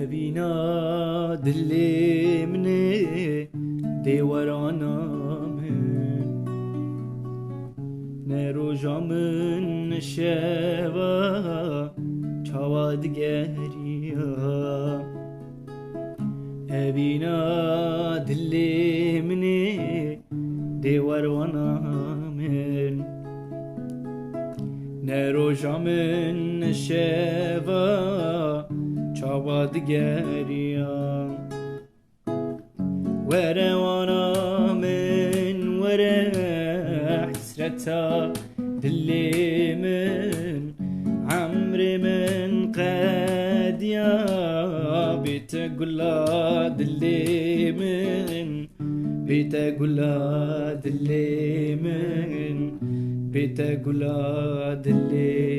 بينا دلي مني دي ورانا من نروجا من الشبا چاواد گریا بينا دلي مني دي ورانا من نروجا من الشبا چاواد گریا وروانا من ورا حسرتا دلي من عمري من قاديا بيت قلا دلي من بيت قلا دلي من بيت قلا دلي